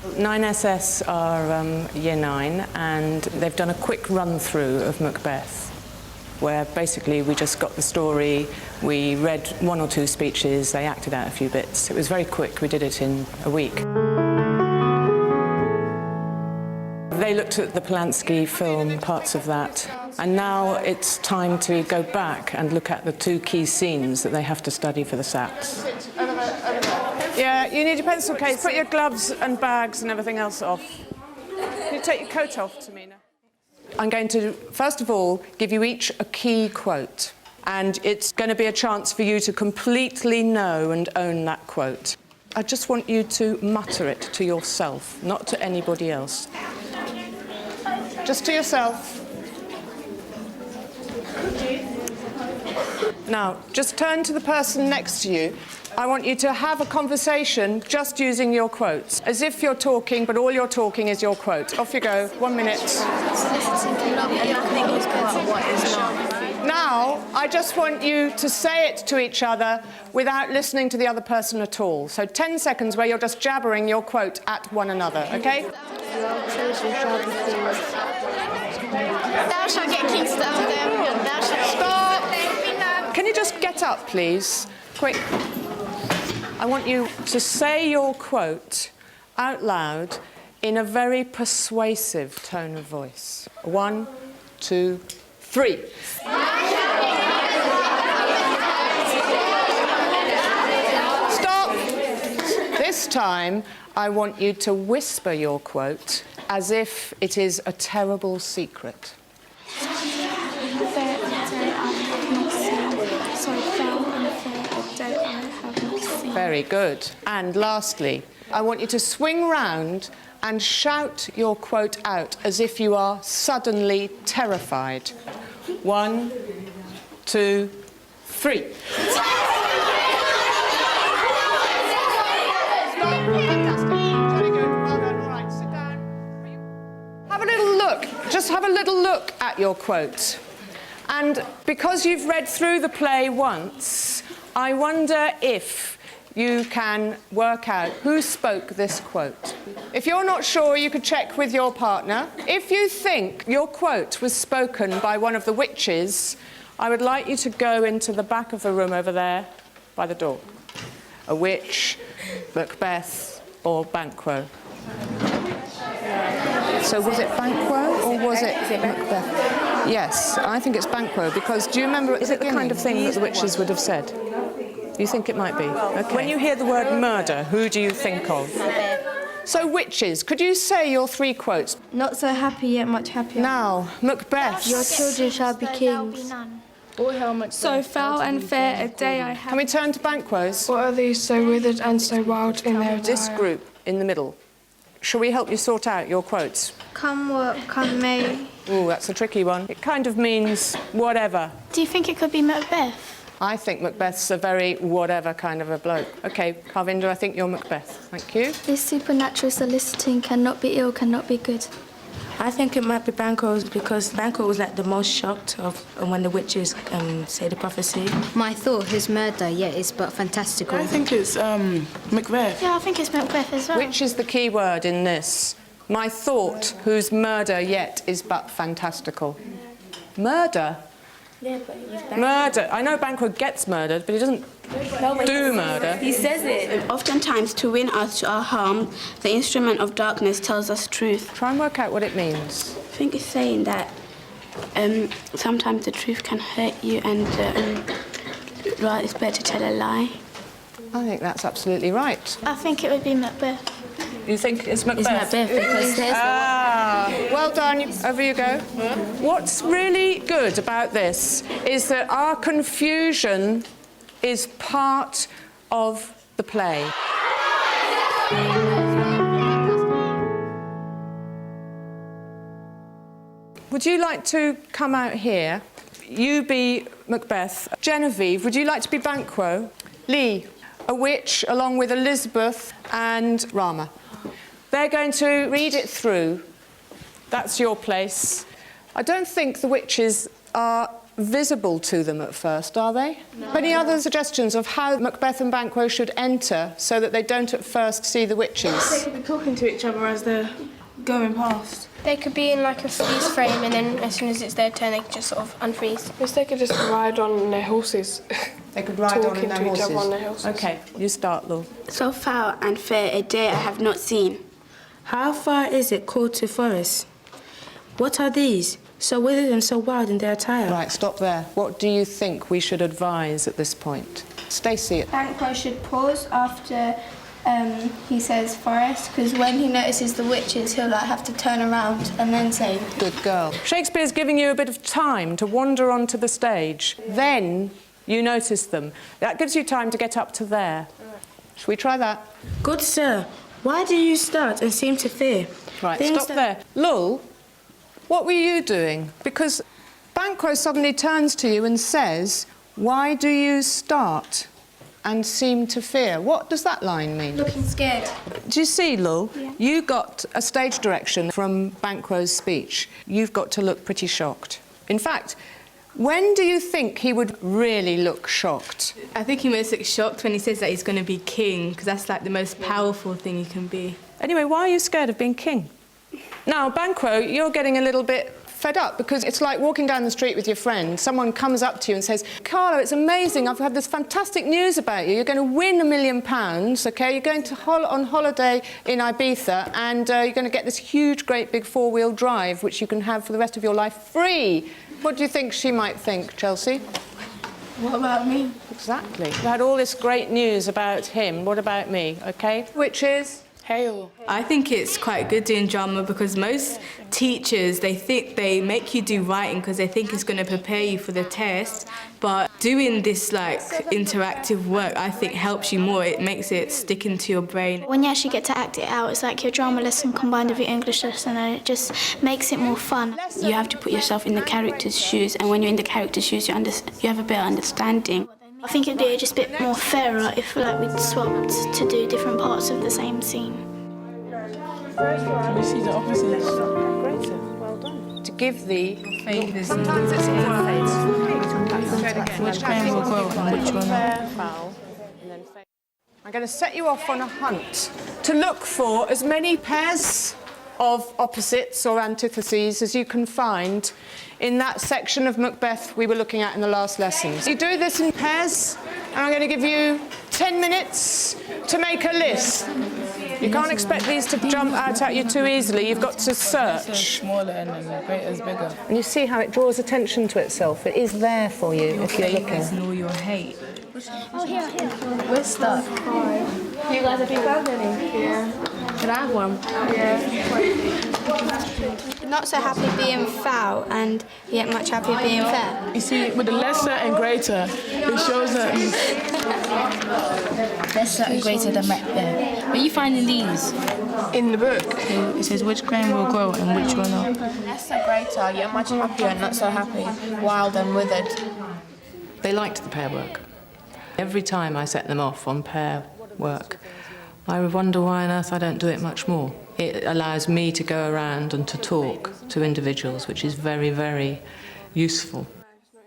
9SS are Year 9, and they've done a quick run-through of Macbeth, where basically we just got the story, we read 1 or 2 speeches, they acted out a few bits. It was very quick, we did it in a week. They looked at the Polanski film, parts of that, and now it's time to go back and look at the 2 key scenes that they have to study for the SATs. Yeah, you need your pencil case. Put your gloves and bags and everything else off. Can you take your coat off to me now? I'm going to, first of all, give you each a key quote, and it's going to be a chance for you to completely know and own that quote. I just want you to mutter it to yourself, not to anybody else. Just to yourself. Now, just turn to the person next to you. I want you to have a conversation just using your quotes, as if you're talking, but all you're talking is your quote. Off you go, 1 minute. Now, I just want you to say it to each other without listening to the other person at all. So 10 seconds where you're just jabbering your quote at one another, OK? Thou shalt get king's stuff. Stop! Can you just get up, please? Quick. I want you to say your quote out loud in a very persuasive tone of voice. 1, 2, 3. Stop! This time, I want you to whisper your quote as if it is a terrible secret. Very good. And lastly, I want you to swing round and shout your quote out as if you are suddenly terrified. 1, 2, 3. Have a little look. Just have a little look at your quote. And because you've read through the play once, I wonder if you can work out who spoke this quote. If you're not sure, you could check with your partner. If you think your quote was spoken by one of the witches, I would like you to go into the back of the room over there by the door. A witch, Macbeth, or Banquo. So was it Banquo or was it Macbeth? Yes, I think it's Banquo, because do you remember, is it the kind of thing that the witches would have said? You think it might be? Okay. When you hear the word murder, who do you think of? So, witches, could you say your 3 quotes? Not so happy yet much happier. Now, Macbeth. Your children shall be kings. So foul and fair a day I have. Can we turn to Banquo's? What are these so withered and so wild in their attire? This group in the middle. Shall we help you sort out your quotes? Come what come may. Ooh, that's a tricky one. It kind of means whatever. Do you think it could be Macbeth? I think Macbeth's a very whatever kind of a bloke. OK, Parvinder, I think you're Macbeth. Thank you. This supernatural soliciting cannot be ill, cannot be good. I think it might be Banquo's, because Banquo was like the most shocked of when the witches say the prophecy. My thought, his murder, yet is but fantastical. I think it's Macbeth. Yeah, I think it's Macbeth as well. Which is the key word in this? My thought, whose murder yet is but fantastical. Murder? Yeah, but he's Murder. I know Banquo gets murdered, but he doesn't do murder. He says it. Oftentimes, to win us to our harm, the instrument of darkness tells us truth. Try and work out what it means. I think it's saying that sometimes the truth can hurt you, and right, it's better to tell a lie. I think that's absolutely right. I think it would be Macbeth. You think it's Macbeth? It's Macbeth, because there's well done. Over you go. What's really good about this is that our confusion is part of the play. Would you like to come out here? You be Macbeth. Genevieve, would you like to be Banquo? Lee, a witch, along with Elizabeth and Rama. They're going to read it through. That's your place. I don't think the witches are visible to them at first, are they? No. Any other suggestions of how Macbeth and Banquo should enter so that they don't at first see the witches? They could be talking to each other as they're going past. They could be in like a freeze frame, and then as soon as it's their turn, they could just sort of unfreeze. Yes, they could just ride on their horses. They could ride on their horses. Each other on their horses. OK, you start, Lou. So foul and fair a day I have not seen. How far is it called to forest? What are these? So withered and so wild in their attire. Right, stop there. What do you think we should advise at this point? Stacey. Banquo should pause after he says forest, because when he notices the witches, he'll like have to turn around and then say. Good girl. Shakespeare's giving you a bit of time to wander onto the stage. Then you notice them. That gives you time to get up to there. Shall we try that? Good sir, why do you start and seem to fear? Right, Things stop there. Lul, what were you doing? Because Banquo suddenly turns to you and says, why do you start and seem to fear? What does that line mean? Looking scared. Do you see, Lul? Yeah. You got a stage direction from Banquo's speech. You've got to look pretty shocked. In fact, when do you think he would really look shocked? I think he most looks shocked when he says that he's going to be king, because that's like the most powerful thing he can be. Anyway, why are you scared of being king? Now, Banquo, you're getting a little bit fed up, because it's like walking down the street with your friend. Someone comes up to you and says, Carlo, it's amazing, I've had this fantastic news about you. You're going to win £1 million, OK? You're going to on holiday in Ibiza, and you're going to get this huge, great, big four-wheel drive, which you can have for the rest of your life free. What do you think she might think, Chelsea? What about me? Exactly. You had all this great news about him. What about me, OK? Which is? Hail. I think it's quite good doing drama, because most teachers, they think they make you do writing because they think it's going to prepare you for the test, but doing this like interactive work, I think helps you more. It makes it stick into your brain. When you actually get to act it out, it's like your drama lesson combined with your English lesson, and it just makes it more fun. You have to put yourself in the character's shoes, and when you're in the character's shoes, you have a better understanding. I think it'd be just a bit more fairer if like we'd swapped to do different parts of the same scene. Can we see the opposite? Well done. To give the... Favours. Sometimes it's Which crane will grow and which one not? I'm going to set you off on a hunt to look for as many pairs of opposites or antitheses as you can find in that section of Macbeth we were looking at in the last lessons. You do this in pairs, and I'm going to give you 10 minutes to make a list. You can't expect these to jump out at you too easily. You've got to search. Smaller and then greater's bigger. And you see how it draws attention to itself. It is there for you if you're looking. And all your hate. Oh, here. We're stuck. You guys have been found any? Yeah. Should I have one? Yeah. Not so happy being foul and yet much happier being fair. You see, with the lesser and greater, it shows that Lesser and greater than Macbeth. Where are you finding these? in the book. It says which grain will grow and which will not. Lesser greater, yet much happier and not so happy, wild and withered. They liked the pair work. Every time I set them off on pair work, I wonder why on earth I don't do it much more. It allows me to go around and to talk to individuals, which is very, very useful.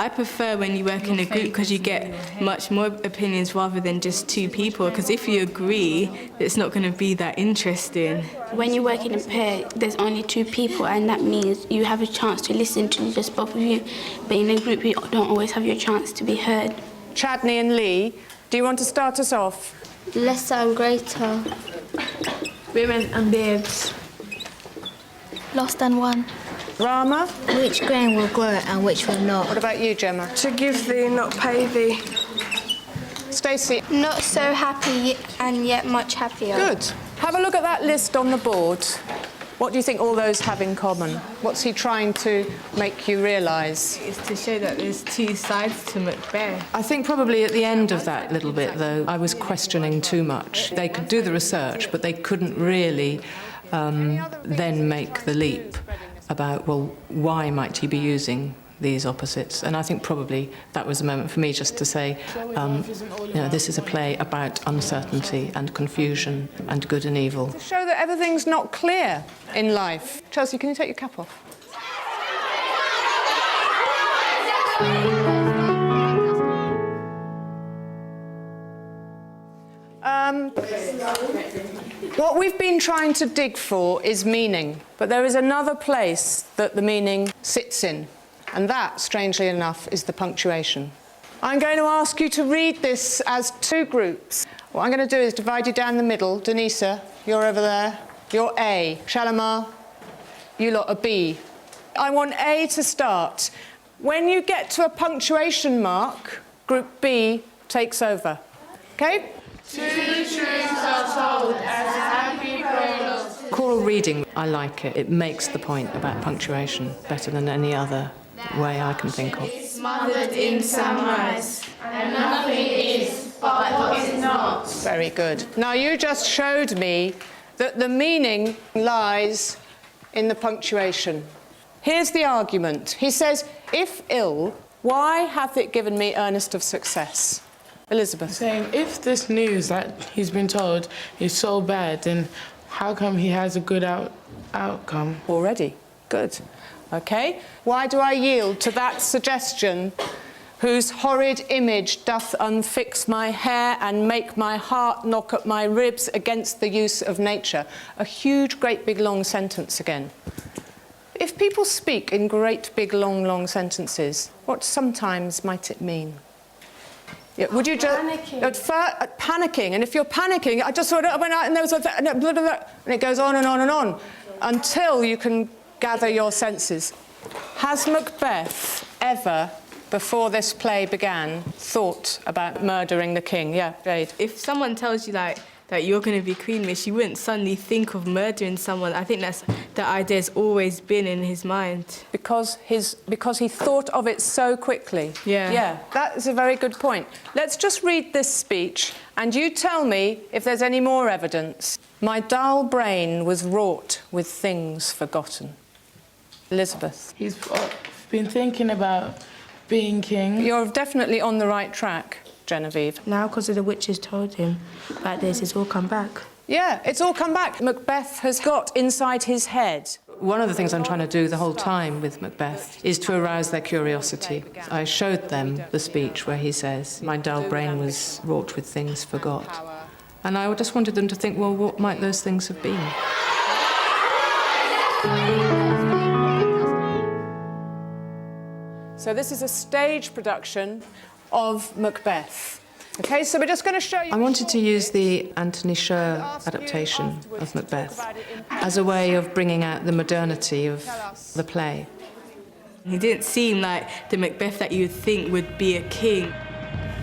I prefer when you work in a group because you get much more opinions rather than just two people, because if you agree, it's not going to be that interesting. When you work in a pair, there's only two people, and that means you have a chance to listen to just both of you. But in a group, you don't always have your chance to be heard. Chadney and Lee, do you want to start us off? Lesser and greater. Women and babes. Lost and won. Rama? Which grain will grow and which will not? What about you, Gemma? To give thee, not pay thee. Stacey? Not so happy and yet much happier. Good. Have a look at that list on the board. What do you think all those have in common? What's he trying to make you realise? It's to show that there's two sides to Macbeth. I think probably at the end of that little bit, though, I was questioning too much. They could do the research, but they couldn't really then make the leap about, well, why might he be using these opposites? And I think probably that was a moment for me just to say, you know, this is a play about uncertainty and confusion and good and evil. To show that everything's not clear in life. Chelsea, can you take your cap off? What we've been trying to dig for is meaning, but there is another place that the meaning sits in, and that, strangely enough, is the punctuation. I'm going to ask you to read this as two groups. What I'm going to do is divide you down the middle. Denisa, you're over there. You're A. Shalimar, you lot are B. I want A to start. When you get to a punctuation mark, group B takes over. OK? Two truths are told as a happy prologue. Choral reading, I like it. It makes the point about punctuation better than any other way I can think of. Smothered in sunrise, and nothing is but what is not. Very good. Now, you just showed me that the meaning lies in the punctuation. Here's the argument. He says, if ill, why hath it given me earnest of success? Elizabeth. Saying, if this news that he's been told is so bad, then how come he has a good outcome? Already. Good. OK. Why do I yield to that suggestion? Whose horrid image doth unfix my hair and make my heart knock at my ribs against the use of nature. A huge, great, big, long sentence again. If people speak in great, big, long sentences, what sometimes might it mean? Yeah, would you just panicking? And if you're panicking, I just sort of went out and there was and it goes on and on and on until you can gather your senses. Has Macbeth ever, before this play began, thought about murdering the king? Yeah, Jade. If someone tells you that you're going to be Queen Miss, you wouldn't suddenly think of murdering someone. I think that's the idea's always been in his mind. Because he thought of it so quickly. Yeah. Yeah, that is a very good point. Let's just read this speech, and you tell me if there's any more evidence. My dull brain was wrought with things forgotten. Elizabeth. He's been thinking about being king. You're definitely on the right track, Genevieve. Now, because of the witches told him about this, it's all come back. Yeah, it's all come back. Macbeth has got inside his head. One of the things I'm trying to do the whole time with Macbeth is to arouse their curiosity. I showed them the speech where he says, my dull brain was wrought with things forgot. And I just wanted them to think, well, what might those things have been? So this is a stage production of Macbeth. OK, so we're just going to show you... I wanted to use the Anthony Sher adaptation of Macbeth as a way of bringing out the modernity of the play. He didn't seem like the Macbeth that you would think would be a king.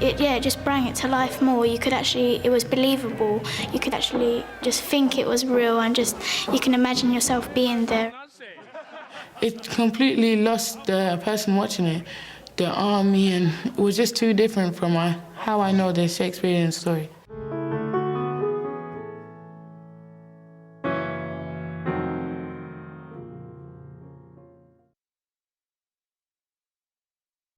It just brought it to life more. You could actually, it was believable. You could actually just think it was real and just, you can imagine yourself being there. It completely lost the person watching it, the army, and it was just too different from how I know the Shakespearean story.